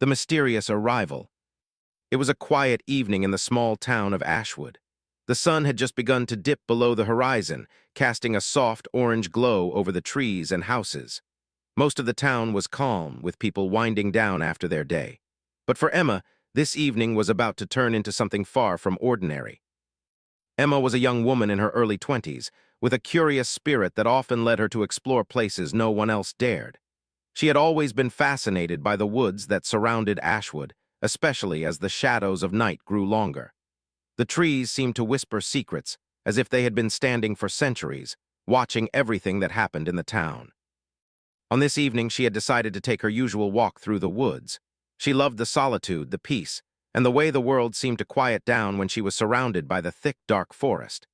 The mysterious arrival. It was a quiet evening in the small town of Ashwood. The sun had just begun to dip below the horizon, casting a soft orange glow over the trees and houses. Most of the town was calm, with people winding down after their day. But for Emma, this evening was about to turn into something far from ordinary. Emma was a young woman in her early 20s, with a curious spirit that often led her to explore places no one else dared. She had always been fascinated by the woods that surrounded Ashwood, especially as the shadows of night grew longer. The trees seemed to whisper secrets, as if they had been standing for centuries, watching everything that happened in the town. On this evening, she had decided to take her usual walk through the woods. She loved the solitude, the peace, and the way the world seemed to quiet down when she was surrounded by the thick, dark forest.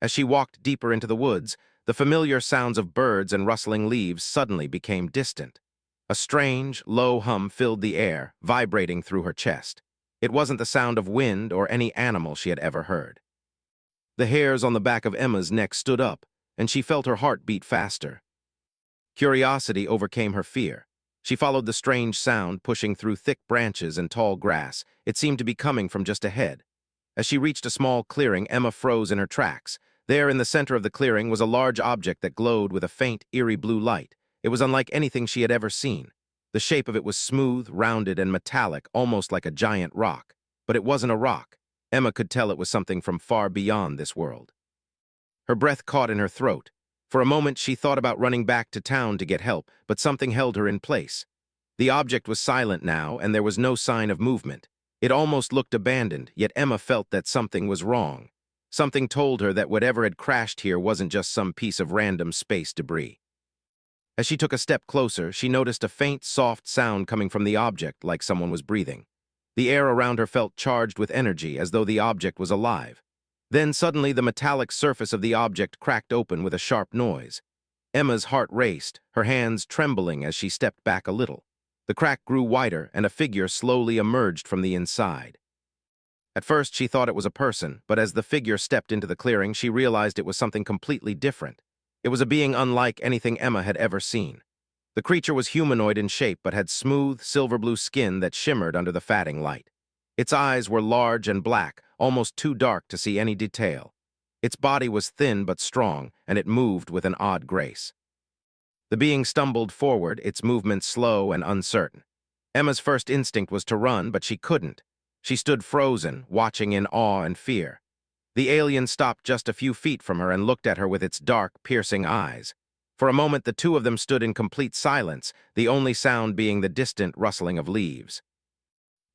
As she walked deeper into the woods, the familiar sounds of birds and rustling leaves suddenly became distant. A strange, low hum filled the air, vibrating through her chest. It wasn't the sound of wind or any animal she had ever heard. The hairs on the back of Emma's neck stood up, and she felt her heart beat faster. Curiosity overcame her fear. She followed the strange sound, pushing through thick branches and tall grass. It seemed to be coming from just ahead. As she reached a small clearing, Emma froze in her tracks. There, in the center of the clearing, was a large object that glowed with a faint, eerie blue light. It was unlike anything she had ever seen. The shape of it was smooth, rounded, and metallic, almost like a giant rock. But it wasn't a rock. Emma could tell it was something from far beyond this world. Her breath caught in her throat. For a moment, she thought about running back to town to get help, but something held her in place. The object was silent now, and there was no sign of movement. It almost looked abandoned, yet Emma felt that something was wrong. Something told her that whatever had crashed here wasn't just some piece of random space debris. As she took a step closer, she noticed a faint, soft sound coming from the object, like someone was breathing. The air around her felt charged with energy, as though the object was alive. Then suddenly the metallic surface of the object cracked open with a sharp noise. Emma's heart raced, her hands trembling as she stepped back a little. The crack grew wider, and a figure slowly emerged from the inside. At first she thought it was a person, but as the figure stepped into the clearing, she realized it was something completely different. It was a being unlike anything Emma had ever seen. The creature was humanoid in shape, but had smooth, silver-blue skin that shimmered under the fading light. Its eyes were large and black, almost too dark to see any detail. Its body was thin but strong, and it moved with an odd grace. The being stumbled forward, its movements slow and uncertain. Emma's first instinct was to run, but she couldn't. She stood frozen, watching in awe and fear. The alien stopped just a few feet from her and looked at her with its dark, piercing eyes. For a moment, the two of them stood in complete silence, the only sound being the distant rustling of leaves.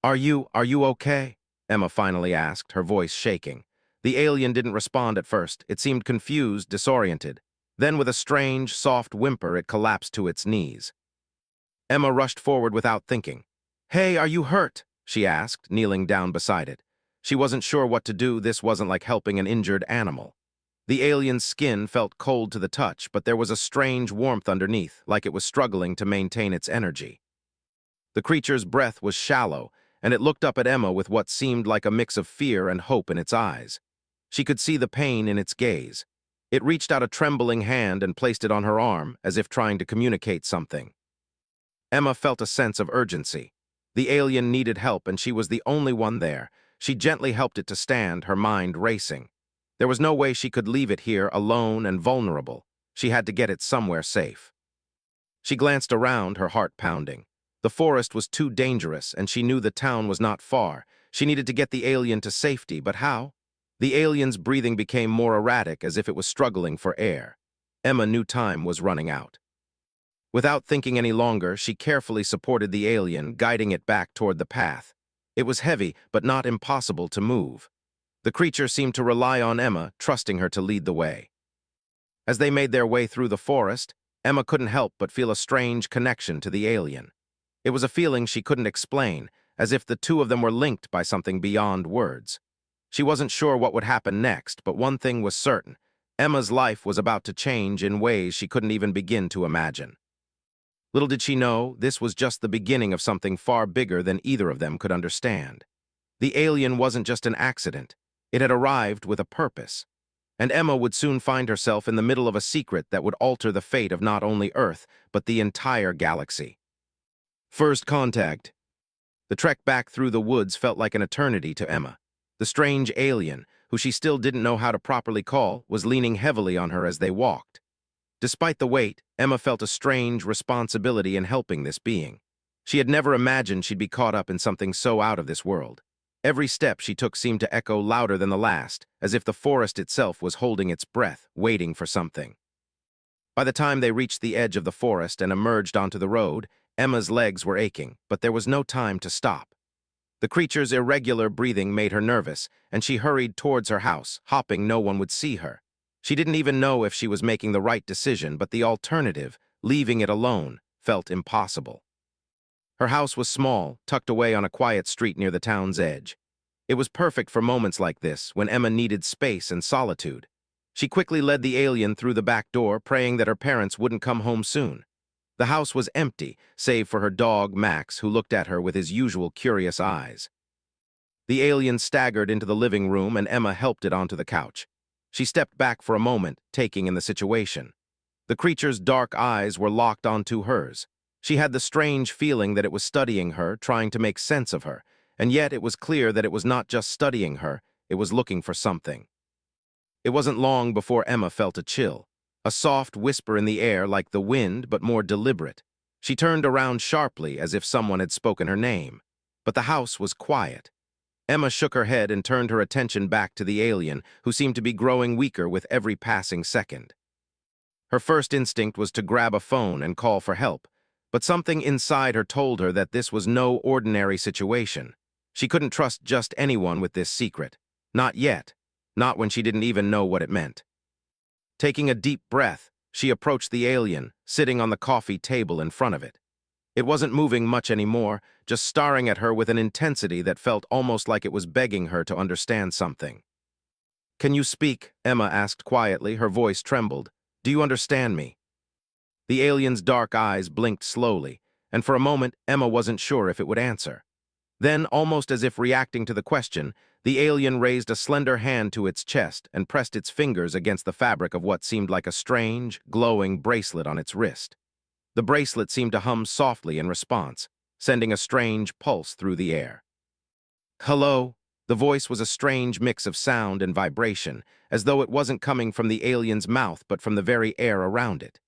Are you okay?" Emma finally asked, her voice shaking. The alien didn't respond at first. It seemed confused, disoriented. Then, with a strange, soft whimper, it collapsed to its knees. Emma rushed forward without thinking. "Hey, are you hurt?" she asked, kneeling down beside it. She wasn't sure what to do. This wasn't like helping an injured animal. The alien's skin felt cold to the touch, but there was a strange warmth underneath, like it was struggling to maintain its energy. The creature's breath was shallow, and it looked up at Emma with what seemed like a mix of fear and hope in its eyes. She could see the pain in its gaze. It reached out a trembling hand and placed it on her arm, as if trying to communicate something. Emma felt a sense of urgency. The alien needed help, and she was the only one there. She gently helped it to stand, her mind racing. There was no way she could leave it here alone and vulnerable. She had to get it somewhere safe. She glanced around, her heart pounding. The forest was too dangerous, and she knew the town was not far. She needed to get the alien to safety, but how? The alien's breathing became more erratic, as if it was struggling for air. Emma knew time was running out. Without thinking any longer, she carefully supported the alien, guiding it back toward the path. It was heavy, but not impossible to move. The creature seemed to rely on Emma, trusting her to lead the way. As they made their way through the forest, Emma couldn't help but feel a strange connection to the alien. It was a feeling she couldn't explain, as if the two of them were linked by something beyond words. She wasn't sure what would happen next, but one thing was certain. Emma's life was about to change in ways she couldn't even begin to imagine. Little did she know, this was just the beginning of something far bigger than either of them could understand. The alien wasn't just an accident. It had arrived with a purpose. And Emma would soon find herself in the middle of a secret that would alter the fate of not only Earth, but the entire galaxy. First contact. The trek back through the woods felt like an eternity to Emma. The strange alien, who she still didn't know how to properly call, was leaning heavily on her as they walked. Despite the wait, Emma felt a strange responsibility in helping this being. She had never imagined she'd be caught up in something so out of this world. Every step she took seemed to echo louder than the last, as if the forest itself was holding its breath, waiting for something. By the time they reached the edge of the forest and emerged onto the road, Emma's legs were aching, but there was no time to stop. The creature's irregular breathing made her nervous, and she hurried towards her house, hoping no one would see her. She didn't even know if she was making the right decision, but the alternative, leaving it alone, felt impossible. Her house was small, tucked away on a quiet street near the town's edge. It was perfect for moments like this, when Emma needed space and solitude. She quickly led the alien through the back door, praying that her parents wouldn't come home soon. The house was empty, save for her dog, Max, who looked at her with his usual curious eyes. The alien staggered into the living room, and Emma helped it onto the couch. She stepped back for a moment, taking in the situation. The creature's dark eyes were locked onto hers. She had the strange feeling that it was studying her, trying to make sense of her, and yet it was clear that it was not just studying her, it was looking for something. It wasn't long before Emma felt a chill, a soft whisper in the air like the wind, but more deliberate. She turned around sharply as if someone had spoken her name, but the house was quiet. Emma shook her head and turned her attention back to the alien, who seemed to be growing weaker with every passing second. Her first instinct was to grab a phone and call for help, but something inside her told her that this was no ordinary situation. She couldn't trust just anyone with this secret. Not yet. Not when she didn't even know what it meant. Taking a deep breath, she approached the alien, sitting on the coffee table in front of it. It wasn't moving much anymore, just staring at her with an intensity that felt almost like it was begging her to understand something. "Can you speak?" Emma asked quietly, her voice trembled. "Do you understand me?" The alien's dark eyes blinked slowly, and for a moment Emma wasn't sure if it would answer. Then, almost as if reacting to the question, the alien raised a slender hand to its chest and pressed its fingers against the fabric of what seemed like a strange, glowing bracelet on its wrist. The bracelet seemed to hum softly in response, sending a strange pulse through the air. "Hello?" The voice was a strange mix of sound and vibration, as though it wasn't coming from the alien's mouth but from the very air around it.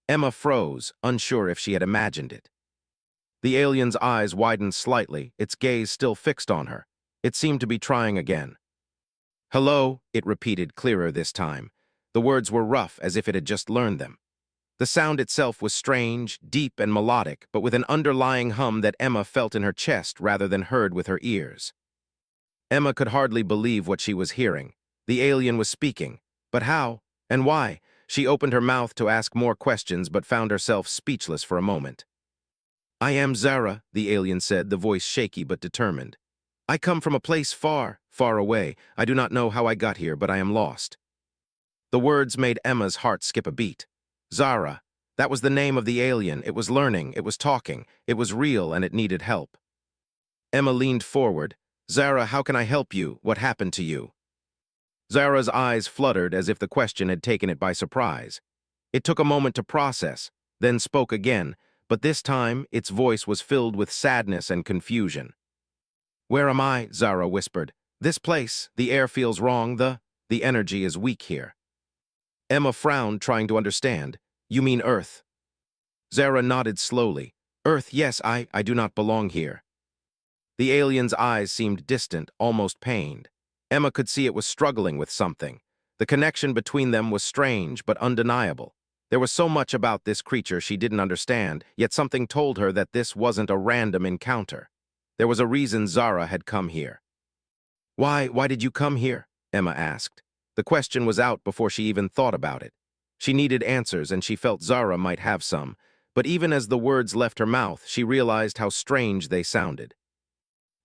Emma froze, unsure if she had imagined it. The alien's eyes widened slightly, its gaze still fixed on her. It seemed to be trying again. "Hello," it repeated, clearer this time. The words were rough, as if it had just learned them. The sound itself was strange, deep and melodic, but with an underlying hum that Emma felt in her chest rather than heard with her ears. Emma could hardly believe what she was hearing. The alien was speaking. But how? And why? She opened her mouth to ask more questions, but found herself speechless for a moment. "I am Zara," the alien said, the voice shaky but determined. "I come from a place far, far away. I do not know how I got here, but I am lost." The words made Emma's heart skip a beat. Zara. That was the name of the alien. It was learning, it was talking, it was real, and it needed help. Emma leaned forward. "Zara, how can I help you? What happened to you?" Zara's eyes fluttered as if the question had taken it by surprise. It took a moment to process, then spoke again, but this time its voice was filled with sadness and confusion. "Where am I?" Zara whispered. "This place. The air feels wrong. The energy is weak here." Emma frowned, trying to understand. "You mean Earth?" Zara nodded slowly. "Earth, yes, I do not belong here." The alien's eyes seemed distant, almost pained. Emma could see it was struggling with something. The connection between them was strange, but undeniable. There was so much about this creature she didn't understand, yet something told her that this wasn't a random encounter. There was a reason Zara had come here. Why did you come here?" Emma asked. The question was out before she even thought about it. She needed answers, and she felt Zara might have some, but even as the words left her mouth, she realized how strange they sounded.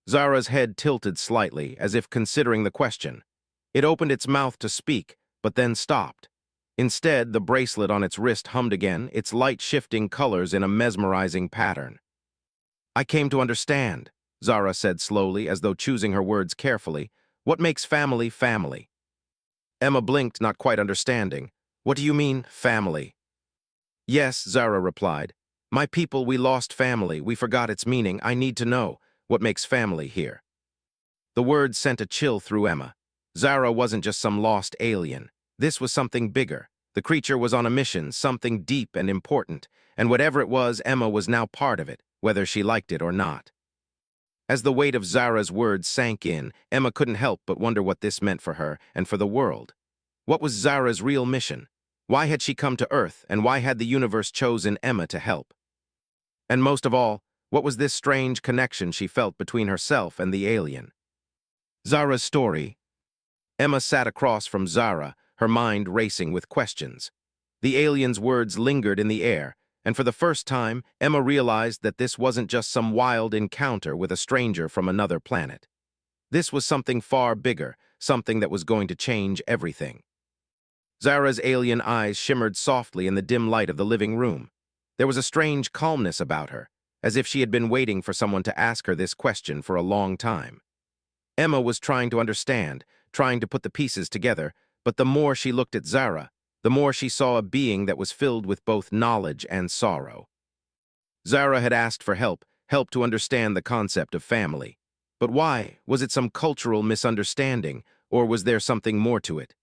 Zara's head tilted slightly, as if considering the question. It opened its mouth to speak, but then stopped. Instead, the bracelet on its wrist hummed again, its light shifting colors in a mesmerizing pattern. "I came to understand," Zara said slowly, as though choosing her words carefully. "What makes family family?" Emma blinked, not quite understanding. "What do you mean, family?" "Yes," Zara replied. "My people, we lost family. We forgot its meaning. I need to know. What makes family here? The words sent a chill through Emma. Zara wasn't just some lost alien. This was something bigger. The creature was on a mission, something deep and important, and whatever it was, Emma was now part of it, whether she liked it or not. As the weight of Zara's words sank in, Emma couldn't help but wonder what this meant for her and for the world. What was Zara's real mission? Why had she come to Earth, and why had the universe chosen Emma to help? And most of all, what was this strange connection she felt between herself and the alien? Zara's story. Emma sat across from Zara, her mind racing with questions. The alien's words lingered in the air, and for the first time, Emma realized that this wasn't just some wild encounter with a stranger from another planet. This was something far bigger, something that was going to change everything. Zara's alien eyes shimmered softly in the dim light of the living room. There was a strange calmness about her, as if she had been waiting for someone to ask her this question for a long time. Emma was trying to understand, trying to put the pieces together, but the more she looked at Zara, the more she saw a being that was filled with both knowledge and sorrow. Zara had asked for help, help to understand the concept of family. But why? Was it some cultural misunderstanding, or was there something more to it?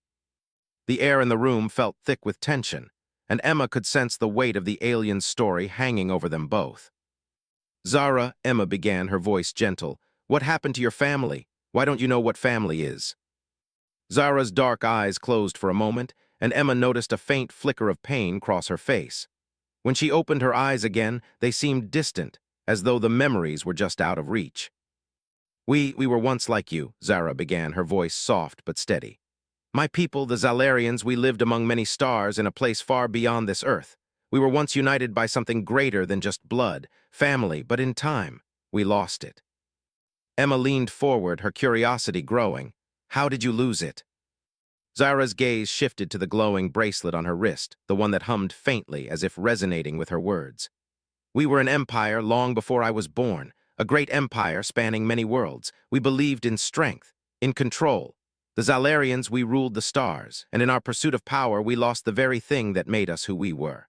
The air in the room felt thick with tension, and Emma could sense the weight of the alien's story hanging over them both. Zara, Emma began, her voice gentle. What happened to your family? Why don't you know what family is? Zara's dark eyes closed for a moment, and Emma noticed a faint flicker of pain cross her face. When she opened her eyes again, they seemed distant, as though the memories were just out of reach. We were once like you, Zara began, her voice soft but steady. My people, the Zalarians, we lived among many stars in a place far beyond this earth. We were once united by something greater than just blood, family, but in time, we lost it. Emma leaned forward, her curiosity growing. How did you lose it? Zara's gaze shifted to the glowing bracelet on her wrist, the one that hummed faintly as if resonating with her words. We were an empire long before I was born, a great empire spanning many worlds. We believed in strength, in control. The Zalarians, we ruled the stars, and in our pursuit of power, we lost the very thing that made us who we were.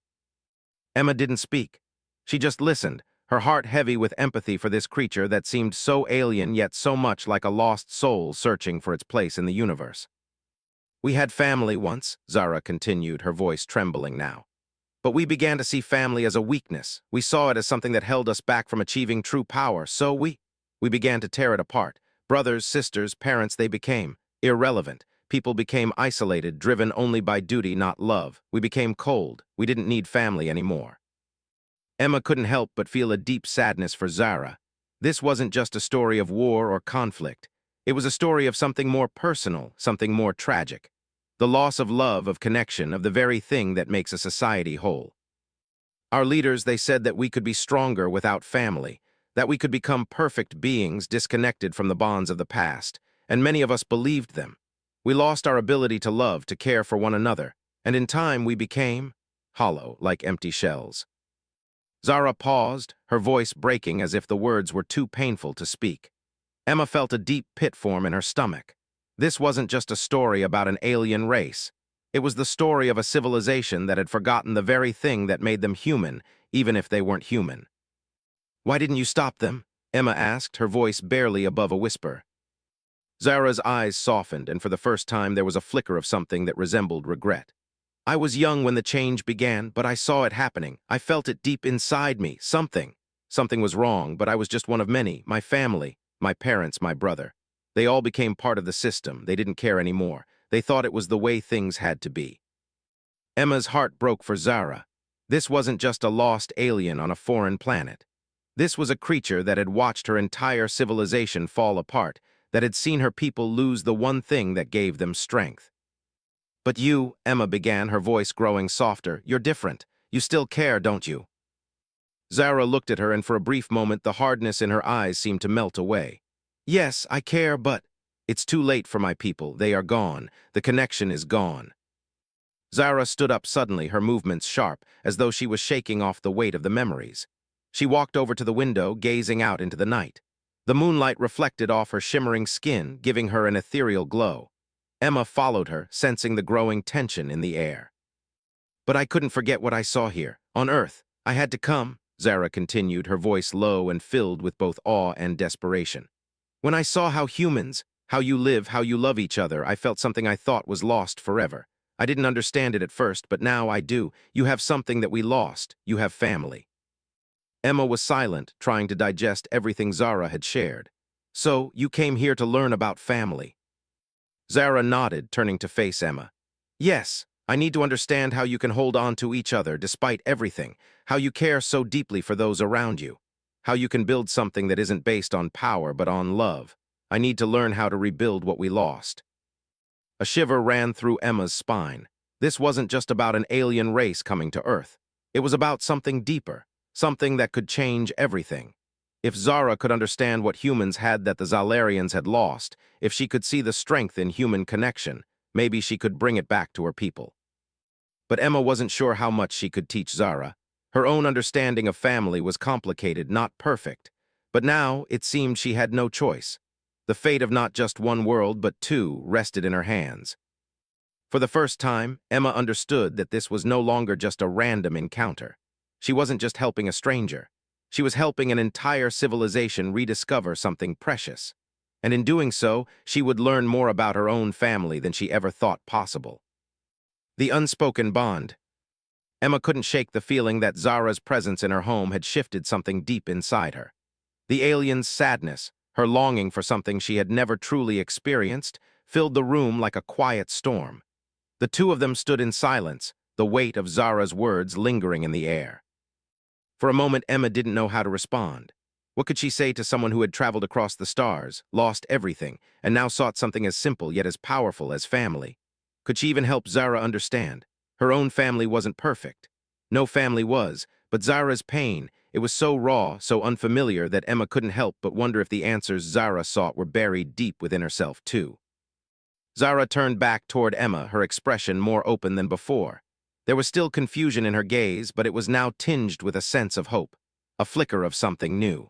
Emma didn't speak. She just listened, her heart heavy with empathy for this creature that seemed so alien yet so much like a lost soul searching for its place in the universe. We had family once, Zara continued, her voice trembling now. But we began to see family as a weakness. We saw it as something that held us back from achieving true power, so we began to tear it apart. Brothers, sisters, parents, they became irrelevant. People became isolated, driven only by duty, not love. We became cold. We didn't need family anymore. Emma couldn't help but feel a deep sadness for Zara. This wasn't just a story of war or conflict. It was a story of something more personal, something more tragic. The loss of love, of connection, of the very thing that makes a society whole. Our leaders, they said that we could be stronger without family, that we could become perfect beings disconnected from the bonds of the past, and many of us believed them. We lost our ability to love, to care for one another, and in time we became hollow, like empty shells. Zara paused, her voice breaking as if the words were too painful to speak. Emma felt a deep pit form in her stomach. This wasn't just a story about an alien race. It was the story of a civilization that had forgotten the very thing that made them human, even if they weren't human. Why didn't you stop them? Emma asked, her voice barely above a whisper. Zara's eyes softened, and for the first time there was a flicker of something that resembled regret. I was young when the change began, but I saw it happening. I felt it deep inside me. Something was wrong, but I was just one of many. My family, my parents, my brother. They all became part of the system. They didn't care anymore. They thought it was the way things had to be. Emma's heart broke for Zara. This wasn't just a lost alien on a foreign planet. This was a creature that had watched her entire civilization fall apart, that had seen her people lose the one thing that gave them strength. But you, Emma began, her voice growing softer, you're different. You still care, don't you? Zara looked at her, and for a brief moment the hardness in her eyes seemed to melt away. Yes, I care, but it's too late for my people. They are gone. The connection is gone. Zara stood up suddenly, her movements sharp, as though she was shaking off the weight of the memories. She walked over to the window, gazing out into the night. The moonlight reflected off her shimmering skin, giving her an ethereal glow. Emma followed her, sensing the growing tension in the air. But I couldn't forget what I saw here, on Earth. I had to come, Zara continued, her voice low and filled with both awe and desperation. When I saw how you live, how you love each other, I felt something I thought was lost forever. I didn't understand it at first, but now I do. You have something that we lost. You have family. Emma was silent, trying to digest everything Zara had shared. So, you came here to learn about family. Zara nodded, turning to face Emma. Yes, I need to understand how you can hold on to each other despite everything, how you care so deeply for those around you, how you can build something that isn't based on power but on love. I need to learn how to rebuild what we lost. A shiver ran through Emma's spine. This wasn't just about an alien race coming to Earth. It was about something deeper, something that could change everything. If Zara could understand what humans had that the Zalarians had lost, if she could see the strength in human connection, maybe she could bring it back to her people. But Emma wasn't sure how much she could teach Zara. Her own understanding of family was complicated, not perfect. But now, it seemed she had no choice. The fate of not just one world, but two, rested in her hands. For the first time, Emma understood that this was no longer just a random encounter. She wasn't just helping a stranger. She was helping an entire civilization rediscover something precious. And in doing so, she would learn more about her own family than she ever thought possible. The unspoken bond. Emma couldn't shake the feeling that Zara's presence in her home had shifted something deep inside her. The alien's sadness, her longing for something she had never truly experienced, filled the room like a quiet storm. The two of them stood in silence, the weight of Zara's words lingering in the air. For a moment, Emma didn't know how to respond. What could she say to someone who had traveled across the stars, lost everything, and now sought something as simple yet as powerful as family? Could she even help Zara understand? Her own family wasn't perfect. No family was, but Zara's pain, it was so raw, so unfamiliar that Emma couldn't help but wonder if the answers Zara sought were buried deep within herself, too. Zara turned back toward Emma, her expression more open than before. There was still confusion in her gaze, but it was now tinged with a sense of hope, a flicker of something new.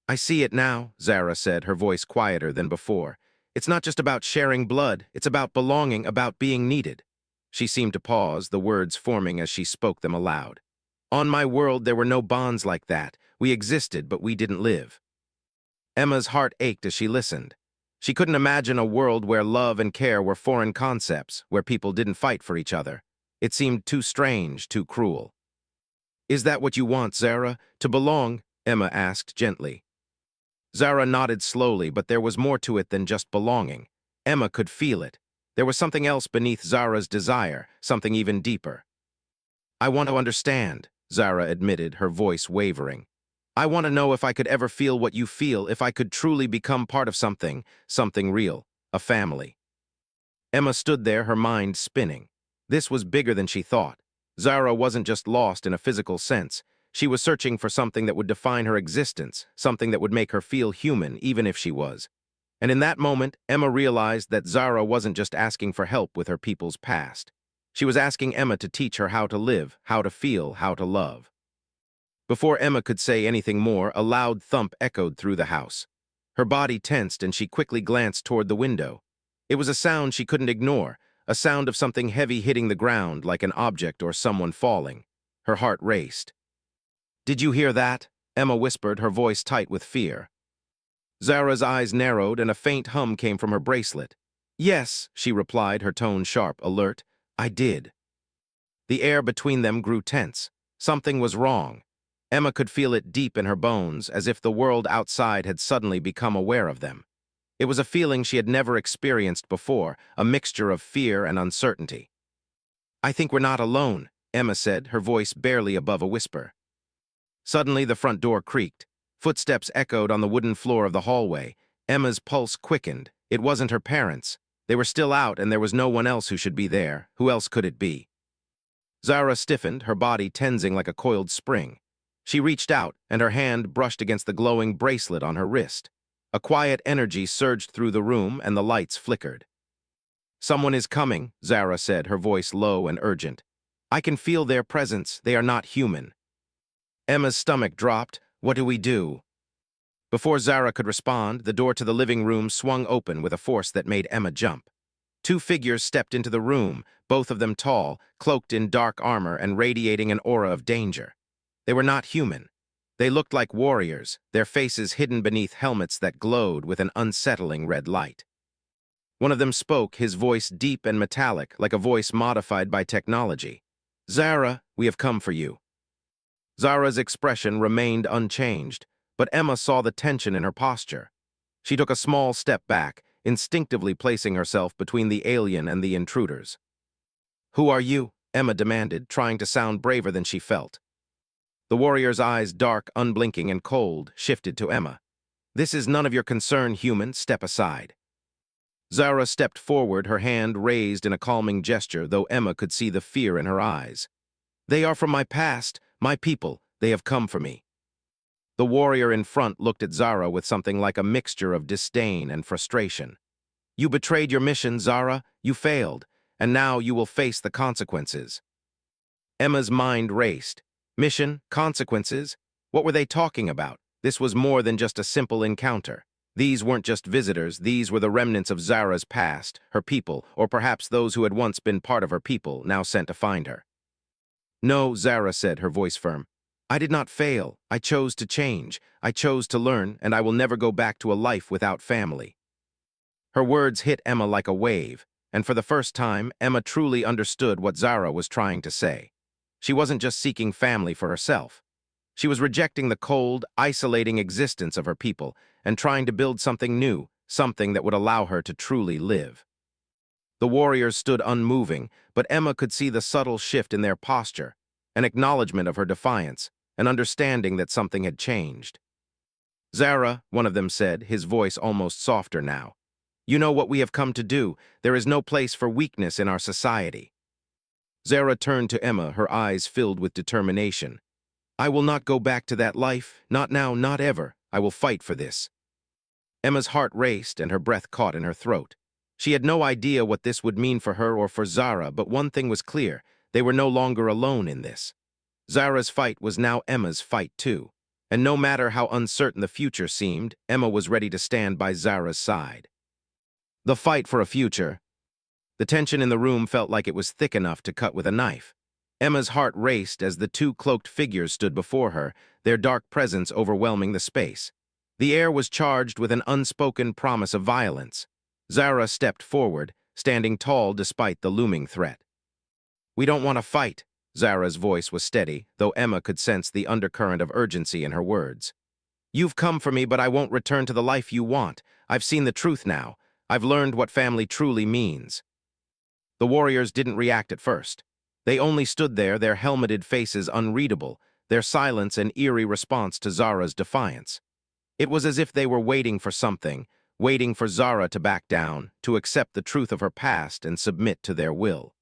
I see it now, Zara said, her voice quieter than before. It's not just about sharing blood, it's about belonging, about being needed. She seemed to pause, the words forming as she spoke them aloud. On my world, there were no bonds like that. We existed, but we didn't live. Emma's heart ached as she listened. She couldn't imagine a world where love and care were foreign concepts, where people didn't fight for each other. It seemed too strange, too cruel. Is that what you want, Zara? To belong? Emma asked gently. Zara nodded slowly, but there was more to it than just belonging. Emma could feel it. There was something else beneath Zara's desire, something even deeper. I want to understand, Zara admitted, her voice wavering. I want to know if I could ever feel what you feel, if I could truly become part of something real, a family. Emma stood there, her mind spinning. This was bigger than she thought. Zara wasn't just lost in a physical sense. She was searching for something that would define her existence, something that would make her feel human, even if she was. And in that moment, Emma realized that Zara wasn't just asking for help with her people's past. She was asking Emma to teach her how to live, how to feel, how to love. Before Emma could say anything more, a loud thump echoed through the house. Her body tensed and she quickly glanced toward the window. It was a sound she couldn't ignore, a sound of something heavy hitting the ground like an object or someone falling. Her heart raced. Did you hear that? Emma whispered, her voice tight with fear. Zara's eyes narrowed and a faint hum came from her bracelet. Yes, she replied, her tone sharp, alert. I did. The air between them grew tense. Something was wrong. Emma could feel it deep in her bones, as if the world outside had suddenly become aware of them. It was a feeling she had never experienced before, a mixture of fear and uncertainty. I think we're not alone, Emma said, her voice barely above a whisper. Suddenly, the front door creaked. Footsteps echoed on the wooden floor of the hallway. Emma's pulse quickened. It wasn't her parents. They were still out, and there was no one else who should be there. Who else could it be? Zara stiffened, her body tensing like a coiled spring. She reached out, and her hand brushed against the glowing bracelet on her wrist. A quiet energy surged through the room, and the lights flickered. Someone is coming, Zara said, her voice low and urgent. I can feel their presence. They are not human. Emma's stomach dropped. What do we do? Before Zara could respond, the door to the living room swung open with a force that made Emma jump. Two figures stepped into the room, both of them tall, cloaked in dark armor and radiating an aura of danger. They were not human. They looked like warriors, their faces hidden beneath helmets that glowed with an unsettling red light. One of them spoke, his voice deep and metallic, like a voice modified by technology. "Zara, we have come for you." Zara's expression remained unchanged, but Emma saw the tension in her posture. She took a small step back, instinctively placing herself between the alien and the intruders. "Who are you?" Emma demanded, trying to sound braver than she felt. The warrior's eyes, dark, unblinking, and cold, shifted to Emma. "This is none of your concern, human. Step aside." Zara stepped forward, her hand raised in a calming gesture, though Emma could see the fear in her eyes. "They are from my past, my people. They have come for me." The warrior in front looked at Zara with something like a mixture of disdain and frustration. "You betrayed your mission, Zara. You failed, and now you will face the consequences." Emma's mind raced. Mission? Consequences? What were they talking about? This was more than just a simple encounter. These weren't just visitors, these were the remnants of Zara's past, her people, or perhaps those who had once been part of her people, now sent to find her. "No," Zara said, her voice firm. "I did not fail. I chose to change. I chose to learn, and I will never go back to a life without family." Her words hit Emma like a wave, and for the first time, Emma truly understood what Zara was trying to say. She wasn't just seeking family for herself. She was rejecting the cold, isolating existence of her people and trying to build something new, something that would allow her to truly live. The warriors stood unmoving, but Emma could see the subtle shift in their posture, an acknowledgement of her defiance, an understanding that something had changed. "Zara," one of them said, his voice almost softer now, "you know what we have come to do. There is no place for weakness in our society." Zara turned to Emma, her eyes filled with determination. "I will not go back to that life, not now, not ever. I will fight for this." Emma's heart raced and her breath caught in her throat. She had no idea what this would mean for her or for Zara, but one thing was clear: they were no longer alone in this. Zara's fight was now Emma's fight too, and no matter how uncertain the future seemed, Emma was ready to stand by Zara's side. The fight for a future. The tension in the room felt like it was thick enough to cut with a knife. Emma's heart raced as the two cloaked figures stood before her, their dark presence overwhelming the space. The air was charged with an unspoken promise of violence. Zara stepped forward, standing tall despite the looming threat. "We don't want to fight." Zara's voice was steady, though Emma could sense the undercurrent of urgency in her words. "You've come for me, but I won't return to the life you want. I've seen the truth now. I've learned what family truly means." The warriors didn't react at first. They only stood there, their helmeted faces unreadable, their silence an eerie response to Zara's defiance. It was as if they were waiting for something, waiting for Zara to back down, to accept the truth of her past and submit to their will.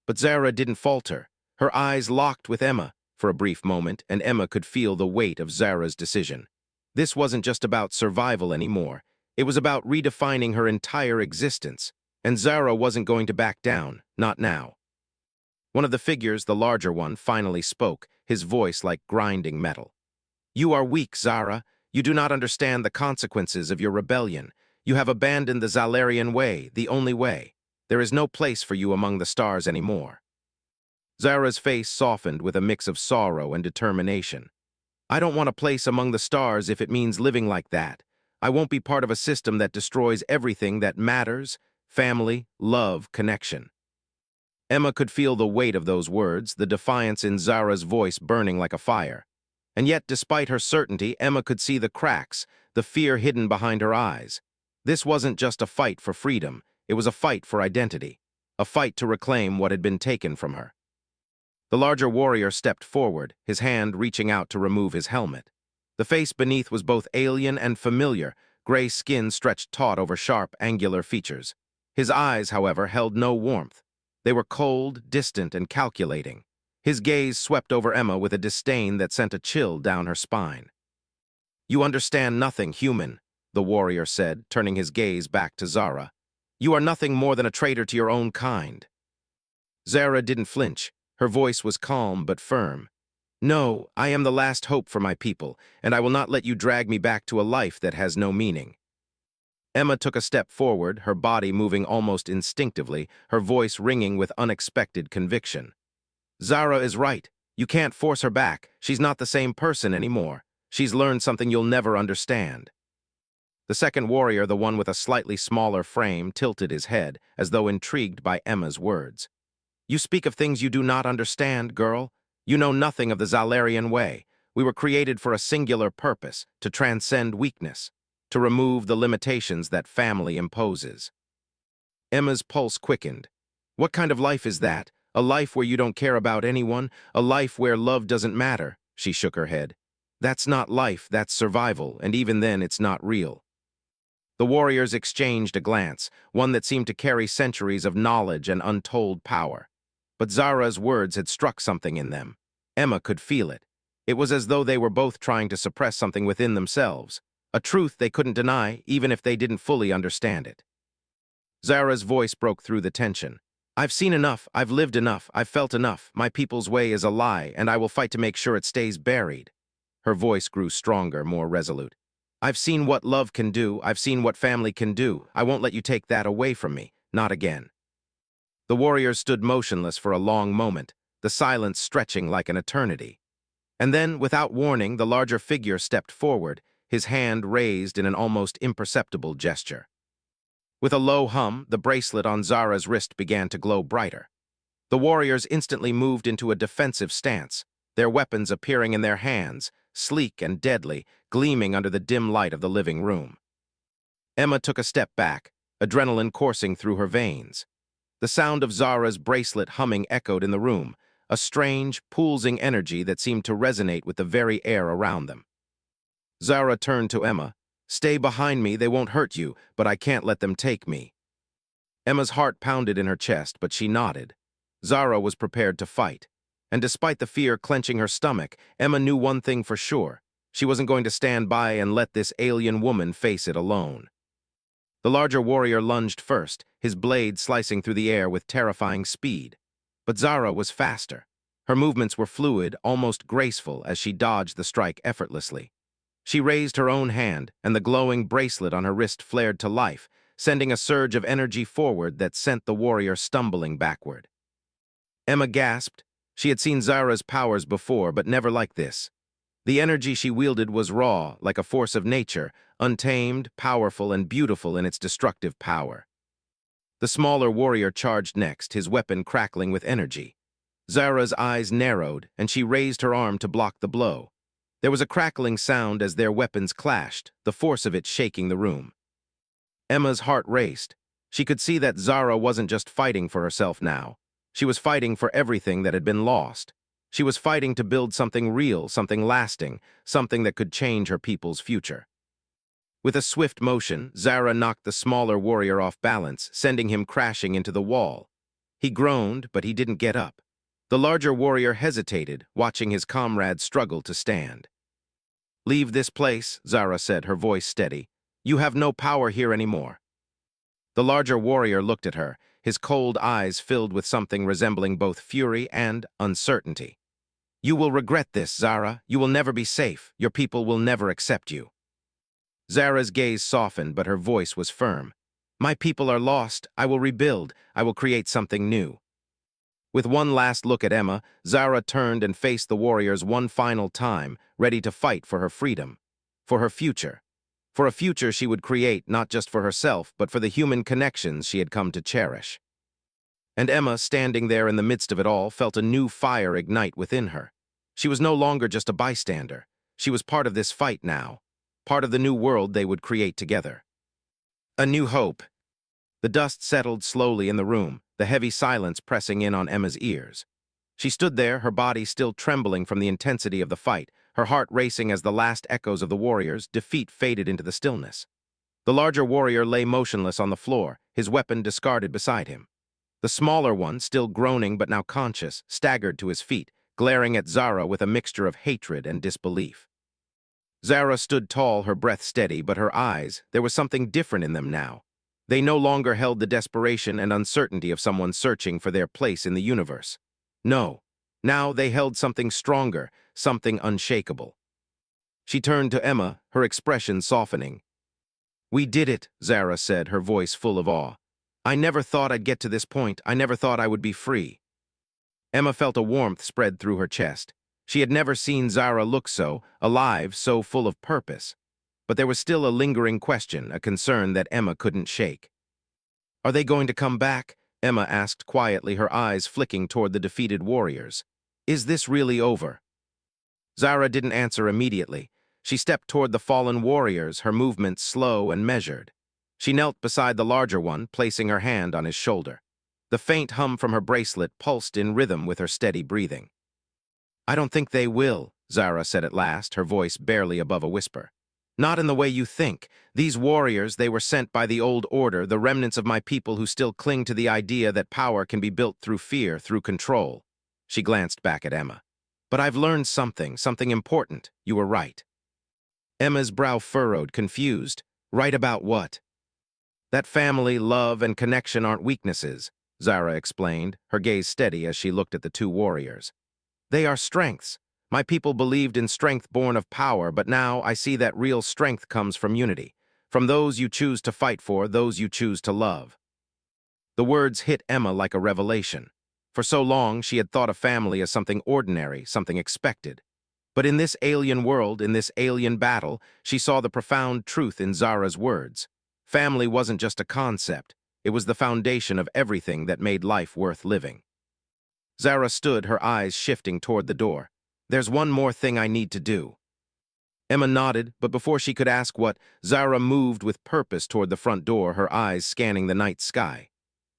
But Zara didn't falter. Her eyes locked with Emma for a brief moment, and Emma could feel the weight of Zara's decision. This wasn't just about survival anymore. It was about redefining her entire existence, and Zara wasn't going to back down, not now. One of the figures, the larger one, finally spoke, his voice like grinding metal. "You are weak, Zara. You do not understand the consequences of your rebellion. You have abandoned the Zalarian way, the only way. There is no place for you among the stars anymore." Zara's face softened with a mix of sorrow and determination. "I don't want a place among the stars if it means living like that. I won't be part of a system that destroys everything that matters: family, love, connection." Emma could feel the weight of those words, the defiance in Zara's voice burning like a fire. And yet, despite her certainty, Emma could see the cracks, the fear hidden behind her eyes. This wasn't just a fight for freedom, it was a fight for identity, a fight to reclaim what had been taken from her. The larger warrior stepped forward, his hand reaching out to remove his helmet. The face beneath was both alien and familiar, gray skin stretched taut over sharp, angular features. His eyes, however, held no warmth. They were cold, distant, and calculating. His gaze swept over Emma with a disdain that sent a chill down her spine. "You understand nothing, human," the warrior said, turning his gaze back to Zara. "You are nothing more than a traitor to your own kind." Zara didn't flinch. Her voice was calm but firm. "No, I am the last hope for my people, and I will not let you drag me back to a life that has no meaning." Emma took a step forward, her body moving almost instinctively, her voice ringing with unexpected conviction. "Zara is right. You can't force her back. She's not the same person anymore. She's learned something you'll never understand. The second warrior, the one with a slightly smaller frame, tilted his head, as though intrigued by Emma's words. You speak of things you do not understand, girl. You know nothing of the Zalarian way. We were created for a singular purpose, to transcend weakness, to remove the limitations that family imposes. Emma's pulse quickened. What kind of life is that? A life where you don't care about anyone? A life where love doesn't matter? She shook her head. That's not life, that's survival, and even then it's not real. The warriors exchanged a glance, one that seemed to carry centuries of knowledge and untold power. But Zara's words had struck something in them. Emma could feel it. It was as though they were both trying to suppress something within themselves, a truth they couldn't deny even if they didn't fully understand it. Zara's voice broke through the tension. I've seen enough, I've lived enough, I've felt enough. My people's way is a lie, and I will fight to make sure it stays buried. Her voice grew stronger, more resolute. I've seen what love can do, I've seen what family can do. I won't let you take that away from me, not again. The warriors stood motionless for a long moment, the silence stretching like an eternity. And then, without warning, the larger figure stepped forward, his hand raised in an almost imperceptible gesture. With a low hum, the bracelet on Zara's wrist began to glow brighter. The warriors instantly moved into a defensive stance, their weapons appearing in their hands, sleek and deadly, gleaming under the dim light of the living room. Emma took a step back, adrenaline coursing through her veins. The sound of Zara's bracelet humming echoed in the room, a strange, pulsing energy that seemed to resonate with the very air around them. Zara turned to Emma. Stay behind me, they won't hurt you, but I can't let them take me. Emma's heart pounded in her chest, but she nodded. Zara was prepared to fight. And despite the fear clenching her stomach, Emma knew one thing for sure. She wasn't going to stand by and let this alien woman face it alone. The larger warrior lunged first, his blade slicing through the air with terrifying speed. But Zara was faster. Her movements were fluid, almost graceful, as she dodged the strike effortlessly. She raised her own hand, and the glowing bracelet on her wrist flared to life, sending a surge of energy forward that sent the warrior stumbling backward. Emma gasped. She had seen Zara's powers before, but never like this. The energy she wielded was raw, like a force of nature, untamed, powerful, and beautiful in its destructive power. The smaller warrior charged next, his weapon crackling with energy. Zara's eyes narrowed, and she raised her arm to block the blow. There was a crackling sound as their weapons clashed, the force of it shaking the room. Emma's heart raced. She could see that Zara wasn't just fighting for herself now. She was fighting for everything that had been lost. She was fighting to build something real, something lasting, something that could change her people's future. With a swift motion, Zara knocked the smaller warrior off balance, sending him crashing into the wall. He groaned, but he didn't get up. The larger warrior hesitated, watching his comrade struggle to stand. Leave this place, Zara said, her voice steady. You have no power here anymore. The larger warrior looked at her, his cold eyes filled with something resembling both fury and uncertainty. You will regret this, Zara. You will never be safe. Your people will never accept you. Zara's gaze softened, but her voice was firm. My people are lost. I will rebuild. I will create something new. With one last look at Emma, Zara turned and faced the warriors one final time, ready to fight for her freedom, for her future. For a future she would create not just for herself, but for the human connections she had come to cherish. And Emma, standing there in the midst of it all, felt a new fire ignite within her. She was no longer just a bystander. She was part of this fight now, part of the new world they would create together. A new hope. The dust settled slowly in the room, the heavy silence pressing in on Emma's ears. She stood there, her body still trembling from the intensity of the fight, her heart racing as the last echoes of the warriors' defeat faded into the stillness. The larger warrior lay motionless on the floor, his weapon discarded beside him. The smaller one, still groaning but now conscious, staggered to his feet, glaring at Zara with a mixture of hatred and disbelief. Zara stood tall, her breath steady, but her eyes, there was something different in them now. They no longer held the desperation and uncertainty of someone searching for their place in the universe. No, now they held something stronger, something unshakable. She turned to Emma, her expression softening. We did it, Zara said, her voice full of awe. I never thought I'd get to this point. I never thought I would be free. Emma felt a warmth spread through her chest. She had never seen Zara look so, alive, so full of purpose. But there was still a lingering question, a concern that Emma couldn't shake. "Are they going to come back?" Emma asked quietly, her eyes flicking toward the defeated warriors. "Is this really over?" Zara didn't answer immediately. She stepped toward the fallen warriors, her movements slow and measured. She knelt beside the larger one, placing her hand on his shoulder. The faint hum from her bracelet pulsed in rhythm with her steady breathing. "I don't think they will," Zara said at last, her voice barely above a whisper. "Not in the way you think. These warriors, they were sent by the old order, the remnants of my people who still cling to the idea that power can be built through fear, through control." She glanced back at Emma. "But I've learned something important. You were right." Emma's brow furrowed, confused. "Right about what?" "That family, love, and connection aren't weaknesses," Zara explained, her gaze steady as she looked at the two warriors. "They are strengths. My people believed in strength born of power, but now I see that real strength comes from unity, from those you choose to fight for, those you choose to love." The words hit Emma like a revelation. For so long, she had thought of family as something ordinary, something expected. But in this alien world, in this alien battle, she saw the profound truth in Zara's words. Family wasn't just a concept. It was the foundation of everything that made life worth living. Zara stood, her eyes shifting toward the door. "There's one more thing I need to do." Emma nodded, but before she could ask what, Zara moved with purpose toward the front door, her eyes scanning the night sky.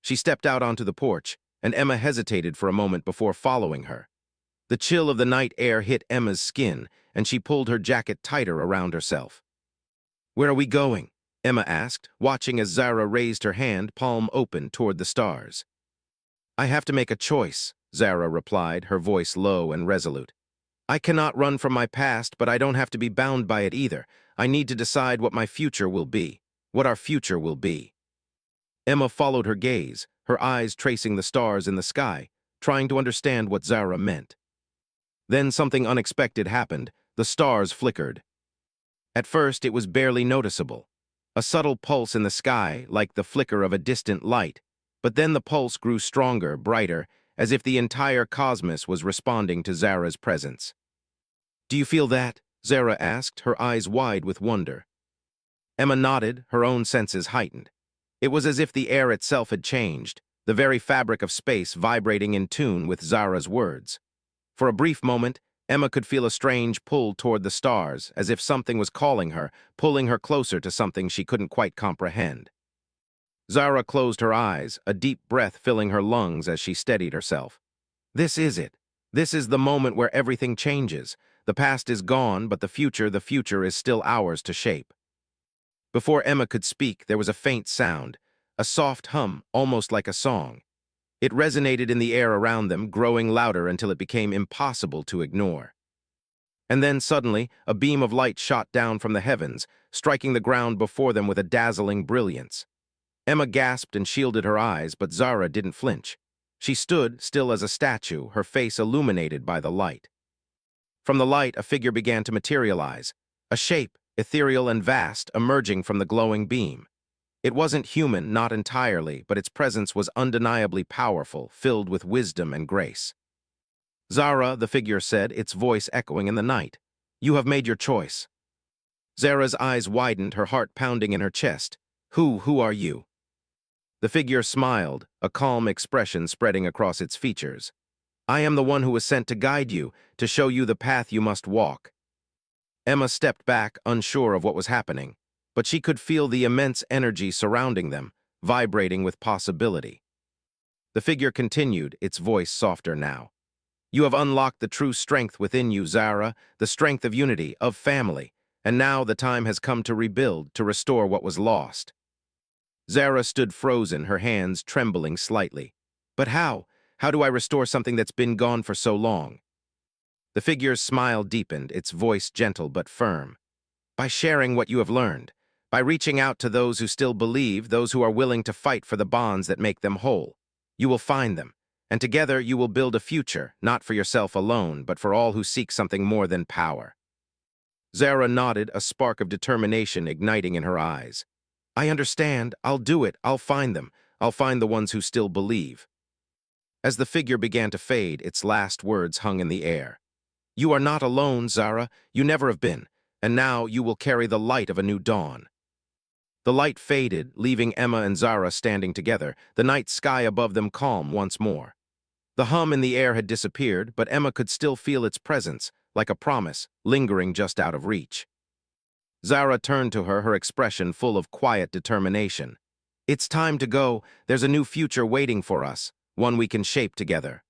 She stepped out onto the porch, and Emma hesitated for a moment before following her. The chill of the night air hit Emma's skin, and she pulled her jacket tighter around herself. "Where are we going?" Emma asked, watching as Zara raised her hand, palm open, toward the stars. "I have to make a choice," Zara replied, her voice low and resolute. "I cannot run from my past, but I don't have to be bound by it either. I need to decide what my future will be, what our future will be." Emma followed her gaze, her eyes tracing the stars in the sky, trying to understand what Zara meant. Then something unexpected happened. The stars flickered. At first, it was barely noticeable. A subtle pulse in the sky, like the flicker of a distant light. But then the pulse grew stronger, brighter, as if the entire cosmos was responding to Zara's presence. "Do you feel that?" Zara asked, her eyes wide with wonder. Emma nodded, her own senses heightened. It was as if the air itself had changed, the very fabric of space vibrating in tune with Zara's words. For a brief moment, Emma could feel a strange pull toward the stars, as if something was calling her, pulling her closer to something she couldn't quite comprehend. Zara closed her eyes, a deep breath filling her lungs as she steadied herself. "This is it. This is the moment where everything changes. The past is gone, but the future is still ours to shape." Before Emma could speak, there was a faint sound, a soft hum, almost like a song. It resonated in the air around them, growing louder until it became impossible to ignore. And then suddenly, a beam of light shot down from the heavens, striking the ground before them with a dazzling brilliance. Emma gasped and shielded her eyes, but Zara didn't flinch. She stood, still as a statue, her face illuminated by the light. From the light, a figure began to materialize, a shape, ethereal and vast, emerging from the glowing beam. It wasn't human, not entirely, but its presence was undeniably powerful, filled with wisdom and grace. "Zara," the figure said, its voice echoing in the night. "You have made your choice." Zara's eyes widened, her heart pounding in her chest. Who are you?" The figure smiled, a calm expression spreading across its features. "I am the one who was sent to guide you, to show you the path you must walk." Emma stepped back, unsure of what was happening, but she could feel the immense energy surrounding them, vibrating with possibility. The figure continued, its voice softer now. "You have unlocked the true strength within you, Zara, the strength of unity, of family, and now the time has come to rebuild, to restore what was lost." Zara stood frozen, her hands trembling slightly. "But how? How do I restore something that's been gone for so long?" The figure's smile deepened, its voice gentle but firm. "By sharing what you have learned, by reaching out to those who still believe, those who are willing to fight for the bonds that make them whole. You will find them, and together you will build a future, not for yourself alone, but for all who seek something more than power." Zara nodded, a spark of determination igniting in her eyes. "I understand. I'll do it. I'll find them. I'll find the ones who still believe." As the figure began to fade, its last words hung in the air. "You are not alone, Zara. You never have been. And now you will carry the light of a new dawn." The light faded, leaving Emma and Zara standing together, the night sky above them calm once more. The hum in the air had disappeared, but Emma could still feel its presence, like a promise, lingering just out of reach. Zara turned to her, her expression full of quiet determination. "It's time to go. There's a new future waiting for us, one we can shape together."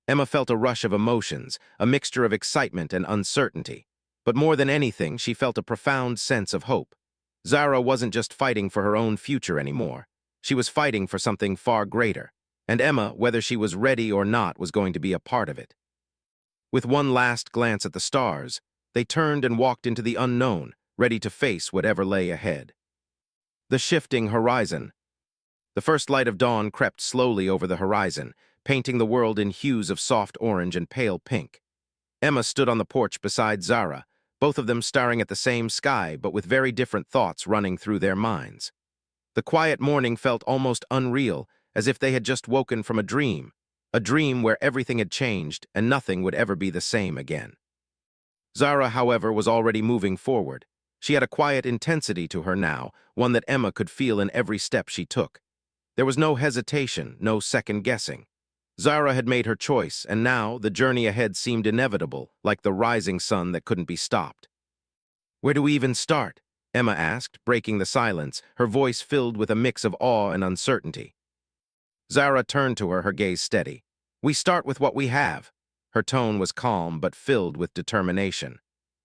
Emma felt a rush of emotions, a mixture of excitement and uncertainty. But more than anything, she felt a profound sense of hope. Zara wasn't just fighting for her own future anymore. She was fighting for something far greater. And Emma, whether she was ready or not, was going to be a part of it. With one last glance at the stars, they turned and walked into the unknown, ready to face whatever lay ahead. The shifting horizon. The first light of dawn crept slowly over the horizon, painting the world in hues of soft orange and pale pink. Emma stood on the porch beside Zara, both of them staring at the same sky, but with very different thoughts running through their minds. The quiet morning felt almost unreal, as if they had just woken from a dream where everything had changed and nothing would ever be the same again. Zara, however, was already moving forward. She had a quiet intensity to her now, one that Emma could feel in every step she took. There was no hesitation, no second-guessing. Zara had made her choice, and now the journey ahead seemed inevitable, like the rising sun that couldn't be stopped. "Where do we even start?" Emma asked, breaking the silence, her voice filled with a mix of awe and uncertainty. Zara turned to her, her gaze steady. "We start with what we have." Her tone was calm but filled with determination.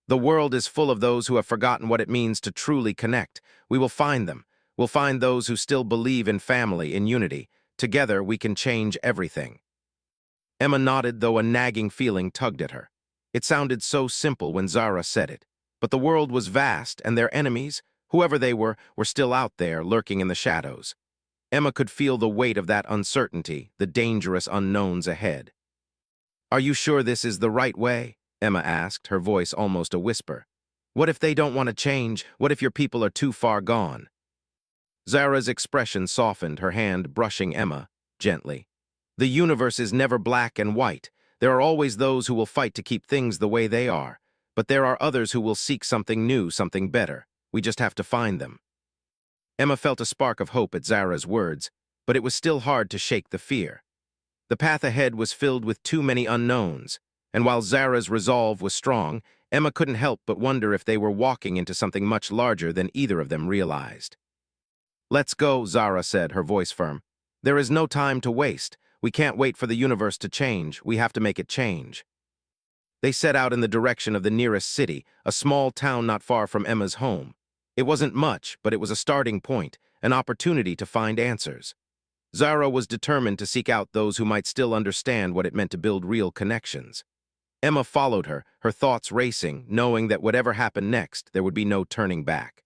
"The world is full of those who have forgotten what it means to truly connect. We will find them. We'll find those who still believe in family, in unity. Together, we can change everything." Emma nodded, though a nagging feeling tugged at her. It sounded so simple when Zara said it. But the world was vast, and their enemies, whoever they were still out there, lurking in the shadows. Emma could feel the weight of that uncertainty, the dangerous unknowns ahead. "Are you sure this is the right way?" Emma asked, her voice almost a whisper. "What if they don't want to change? What if your people are too far gone?" Zara's expression softened, her hand brushing Emma gently. "The universe is never black and white. There are always those who will fight to keep things the way they are. But there are others who will seek something new, something better. We just have to find them." Emma felt a spark of hope at Zara's words, but it was still hard to shake the fear. The path ahead was filled with too many unknowns, and while Zara's resolve was strong, Emma couldn't help but wonder if they were walking into something much larger than either of them realized. "Let's go," Zara said, her voice firm. "There is no time to waste. We can't wait for the universe to change. We have to make it change." They set out in the direction of the nearest city, a small town not far from Emma's home. It wasn't much, but it was a starting point, an opportunity to find answers. Zara was determined to seek out those who might still understand what it meant to build real connections. Emma followed her, her thoughts racing, knowing that whatever happened next, there would be no turning back.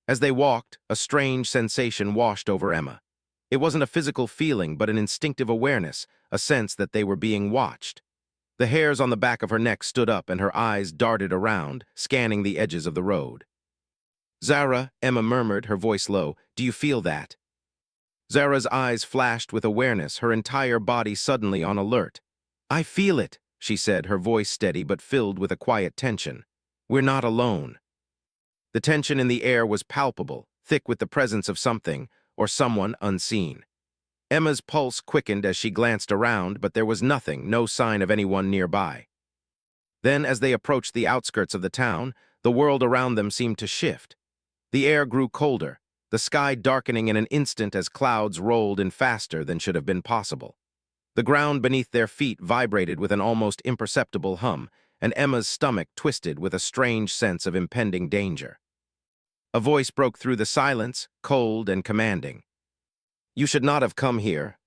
As they walked, a strange sensation washed over Emma. It wasn't a physical feeling, but an instinctive awareness, a sense that they were being watched. The hairs on the back of her neck stood up and her eyes darted around, scanning the edges of the road. "Zara," Emma murmured, her voice low, "do you feel that?" Zara's eyes flashed with awareness, her entire body suddenly on alert. "I feel it," she said, her voice steady but filled with a quiet tension. "We're not alone." The tension in the air was palpable, thick with the presence of something, or someone unseen. Emma's pulse quickened as she glanced around, but there was nothing, no sign of anyone nearby. Then, as they approached the outskirts of the town, the world around them seemed to shift. The air grew colder, the sky darkening in an instant as clouds rolled in faster than should have been possible. The ground beneath their feet vibrated with an almost imperceptible hum, and Emma's stomach twisted with a strange sense of impending danger. A voice broke through the silence, cold and commanding. "You should not have come here."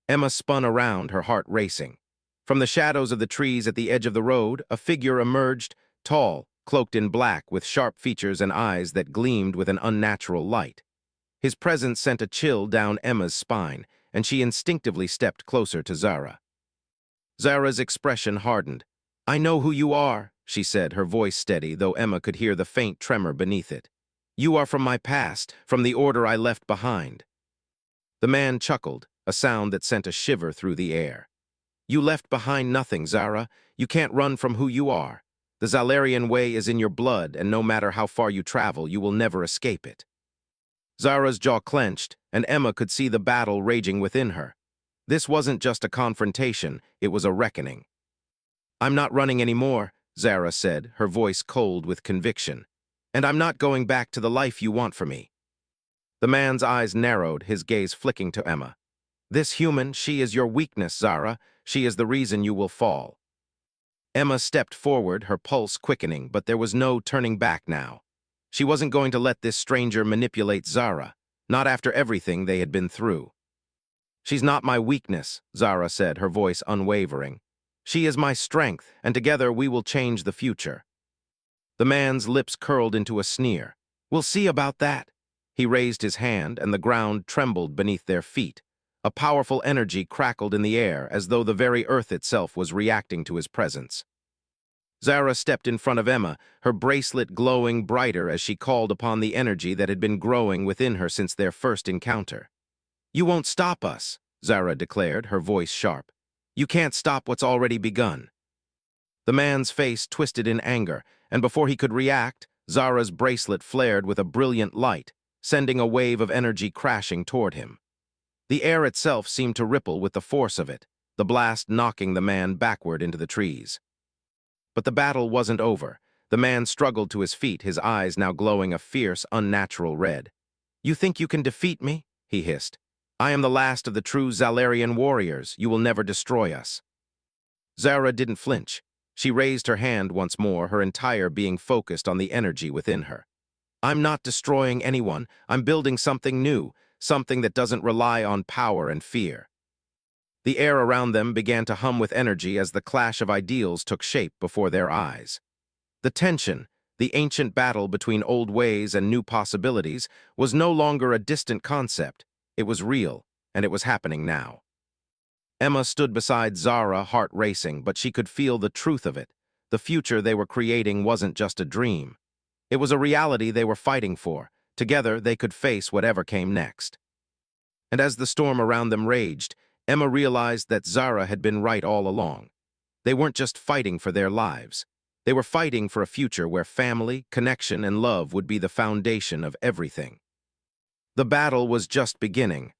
Emma spun around, her heart racing. From the shadows of the trees at the edge of the road, a figure emerged, tall, cloaked in black, with sharp features and eyes that gleamed with an unnatural light. His presence sent a chill down Emma's spine, and she instinctively stepped closer to Zara. Zara's expression hardened. "I know who you are," she said, her voice steady, though Emma could hear the faint tremor beneath it. "You are from my past, from the order I left behind." The man chuckled, a sound that sent a shiver through the air. You left behind nothing, Zara. You can't run from who you are. The Zalarian way is in your blood, and no matter how far you travel, you will never escape it. Zara's jaw clenched, and Emma could see the battle raging within her. This wasn't just a confrontation, it was a reckoning. "I'm not running anymore," Zara said, her voice cold with conviction. "And I'm not going back to the life you want for me." The man's eyes narrowed, his gaze flicking to Emma. "This human, she is your weakness, Zara. She is the reason you will fall." Emma stepped forward, her pulse quickening, but there was no turning back now. She wasn't going to let this stranger manipulate Zara, not after everything they had been through. "She's not my weakness," Zara said, her voice unwavering. "She is my strength, and together we will change the future." The man's lips curled into a sneer. "We'll see about that." He raised his hand, and the ground trembled beneath their feet. A powerful energy crackled in the air, as though the very earth itself was reacting to his presence. Zara stepped in front of Emma, her bracelet glowing brighter as she called upon the energy that had been growing within her since their first encounter. "You won't stop us," Zara declared, her voice sharp. "You can't stop what's already begun." The man's face twisted in anger, and before he could react, Zara's bracelet flared with a brilliant light, sending a wave of energy crashing toward him. The air itself seemed to ripple with the force of it, the blast knocking the man backward into the trees. But the battle wasn't over. The man struggled to his feet, his eyes now glowing a fierce, unnatural red. "You think you can defeat me?" he hissed. "I am the last of the true Zalarian warriors. You will never destroy us." Zara didn't flinch. She raised her hand once more, her entire being focused on the energy within her. "I'm not destroying anyone. I'm building something new, something that doesn't rely on power and fear." The air around them began to hum with energy as the clash of ideals took shape before their eyes. The tension, the ancient battle between old ways and new possibilities, was no longer a distant concept. It was real, and it was happening now. Emma stood beside Zara, heart racing, but she could feel the truth of it. The future they were creating wasn't just a dream. It was a reality they were fighting for. Together, they could face whatever came next. And as the storm around them raged, Emma realized that Zara had been right all along. They weren't just fighting for their lives. They were fighting for a future where family, connection, and love would be the foundation of everything. The battle was just beginning,